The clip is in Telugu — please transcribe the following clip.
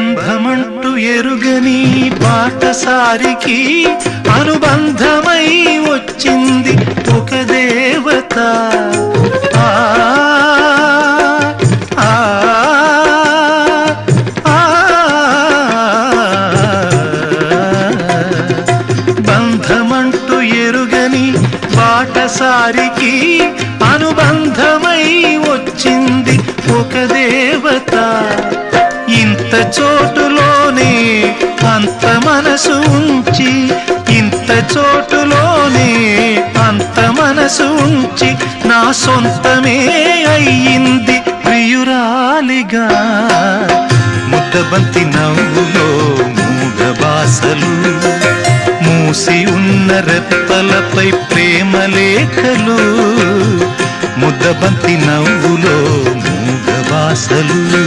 బంధమంటూ ఎరుగని బాటసారికి అనుబంధమై వచ్చింది ఒక దేవత. ఆ ఆ బంధమంటూ ఎరుగని బాటసారికి అనుబంధమై వచ్చింది ఒక దేవత. ఇంత చోటులోనే అంత మనసు ఉంచి, ఇంత చోటులోనే అంత మనసు ఉంచి నా సొంతమే అయ్యింది ప్రియురాలిగా. ముద్దబంతి నవ్వులో మూగ బాసలు, మూసి ఉన్న రెప్పలపై ప్రేమ లేఖలు. ముద్దబంతి నవ్వులో మూగ బాసలు.